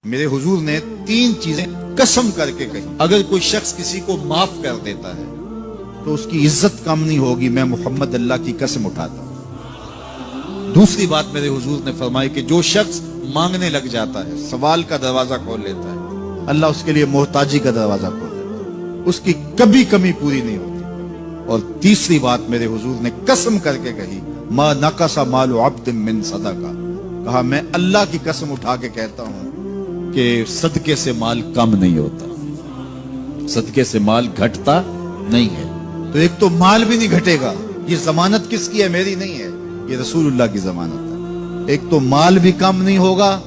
میرے حضور نے 3 چیزیں قسم کر کے کہی، اگر کوئی شخص کسی کو معاف کر دیتا ہے تو اس کی عزت کم نہیں ہوگی، میں محمد اللہ کی قسم اٹھاتا ہوں۔ دوسری بات میرے حضور نے فرمائی کہ جو شخص مانگنے لگ جاتا ہے، سوال کا دروازہ کھول لیتا ہے، اللہ اس کے لیے محتاجی کا دروازہ کھول دیتا ہے، اس کی کبھی کمی پوری نہیں ہوتی۔ اور تیسری بات میرے حضور نے قسم کر کے کہی، ما نقص مال عبد من صدقہ، کہا میں اللہ کی قسم اٹھا کے کہتا ہوں کہ صدقے سے مال کم نہیں ہوتا، صدقے سے مال گھٹتا نہیں ہے۔ تو ایک تو مال بھی نہیں گھٹے گا، یہ ضمانت کس کی ہے؟ میری نہیں ہے، یہ رسول اللہ کی ضمانت ہے۔ ایک تو مال بھی کم نہیں ہوگا،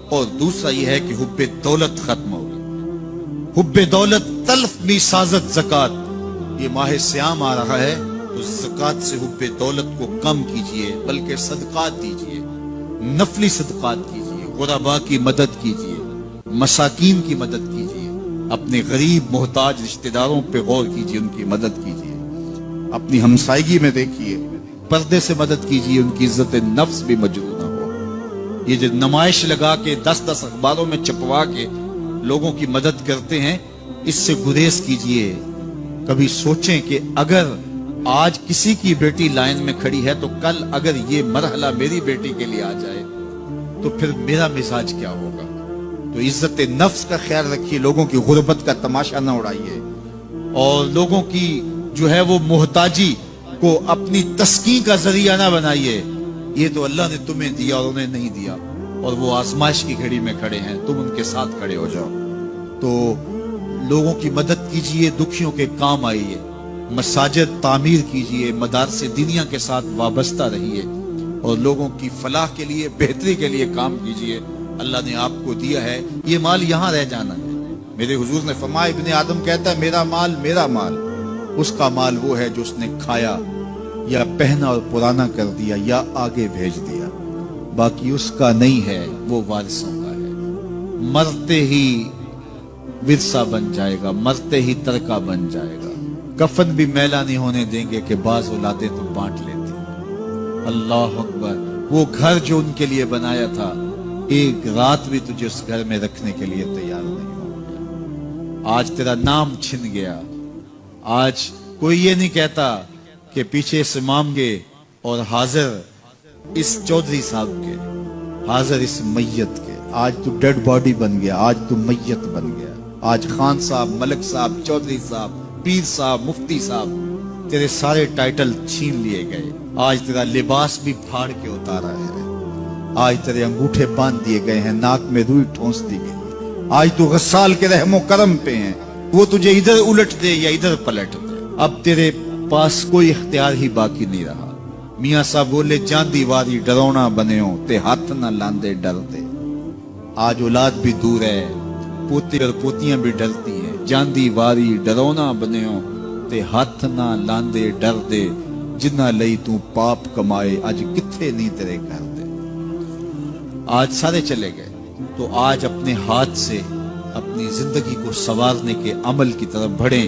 اور دوسرا یہ ہے کہ حب دولت ختم ہوگی۔ حب دولت تلف بھی سازت زکات، یہ ماہ سیام آ رہا ہے تو زکات سے حب دولت کو کم کیجئے، بلکہ صدقات دیجئے، نفلی صدقات کیجئے، غرباء کی مدد کیجئے، مساکین کی مدد کیجئے، اپنے غریب محتاج رشتہ داروں پہ غور کیجئے، ان کی مدد کیجئے، اپنی ہمسائیگی میں دیکھیے، پردے سے مدد کیجئے، ان کی عزت نفس بھی مجروح نہ ہو۔ یہ جو نمائش لگا کے 10 اخباروں میں چھپوا کے لوگوں کی مدد کرتے ہیں، اس سے گریز کیجئے۔ کبھی سوچیں کہ اگر آج کسی کی بیٹی لائن میں کھڑی ہے تو کل اگر یہ مرحلہ میری بیٹی کے لیے آ جائے تو پھر میرا مزاج کیا ہوگا؟ تو عزت نفس کا خیال رکھیے، لوگوں کی غربت کا تماشا نہ اڑائیے، اور لوگوں کی جو ہے وہ محتاجی کو اپنی تسکین کا ذریعہ نہ بنائیے۔ یہ تو اللہ نے تمہیں دیا اور انہیں نہیں دیا، اور وہ آزمائش کی گھڑی میں کھڑے ہیں، تم ان کے ساتھ کھڑے ہو جاؤ۔ تو لوگوں کی مدد کیجئے، دکھیوں کے کام آئیے، مساجد تعمیر کیجئے، مدارس دینیا کے ساتھ وابستہ رہیے، اور لوگوں کی فلاح کے لیے، بہتری کے لیے کام کیجئے۔ اللہ نے آپ کو دیا ہے، یہ مال یہاں رہ جانا ہے۔ میرے حضور نے فرمایا، ابن آدم کہتا ہے میرا مال میرا مال، اس کا مال وہ ہے جو اس نے کھایا یا پہنا اور پرانا کر دیا یا آگے بھیج دیا، باقی اس کا نہیں ہے، وہ وارثوں کا ہے۔ مرتے ہی ورثہ بن جائے گا، مرتے ہی ترکہ بن جائے گا۔ کفن بھی میلا نہیں ہونے دیں گے کہ بعض اولادیں تو بانٹ لیتی ہیں۔ اللہ اکبر، وہ گھر جو ان کے لیے بنایا تھا، ایک رات بھی تجھے اس گھر میں رکھنے کے لیے تیار نہیں ہو۔ آج تیرا نام چھن گیا، آج کوئی یہ نہیں کہتا کہ پیچھے سے مانگے اور حاضر اس چودھری صاحب کے، حاضر اس میت کے۔ آج تو ڈیڈ باڈی بن گیا، آج تو میت بن گیا۔ آج خان صاحب، ملک صاحب، چودھری صاحب، پیر صاحب، مفتی صاحب، تیرے سارے ٹائٹل چھین لیے گئے۔ آج تیرا لباس بھی پھاڑ کے اتارا ہے، آج تیرے انگوٹھے باندھ دیے گئے ہیں، ناک میں روئی ٹھونس دی گئی۔ آج تو غسال کے رحم و کرم پہ ہیں، وہ تجھے ادھر الٹ دے یا ادھر پلٹ دے۔ اب تیرے پاس کوئی اختیار ہی باقی نہیں رہا۔ میاں صاحب بولے، جاندی واری ڈرونا بنےو تے ہاتھ نہ لاندے ڈر دے۔ آج اولاد بھی دور ہے، پوتے اور پوتیاں بھی ڈرتی ہیں۔ جاندی واری ڈرونا بنےو تے ہاتھ نہ لاندے ڈر دے، جنہ لئی تو پاپ کمائے اج کتھے نہیں تیرے گھر دے۔ آج سارے چلے گئے، تو آج اپنے ہاتھ سے اپنی زندگی کو سنوارنے کے عمل کی طرف بڑھیں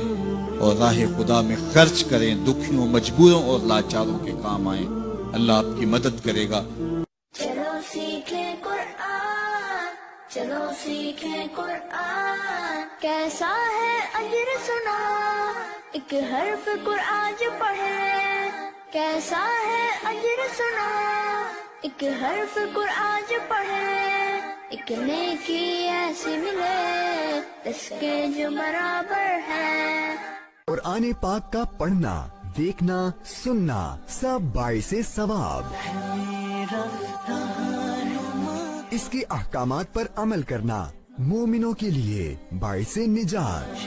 اور راہ خدا میں خرچ کریں، دکھیوں، مجبوروں اور لاچاروں کے کام آئیں۔ اللہ آپ کی مدد کرے گا۔ چلو سیکھیں قرآن، چلو سیکھیں قرآن، کیسا ہے اجر سنا، ایک حرف قرآن جو پڑھے، کیسا ہے اجر سنا، ایک حرف قرآن جو پڑھے، ایک نیکی ایسی ملے اس کے جو برابر ہے۔ قرآن پاک کا پڑھنا، دیکھنا، سننا سب باعث ثواب، اس کے احکامات پر عمل کرنا مومنوں کے لیے باعث نجات۔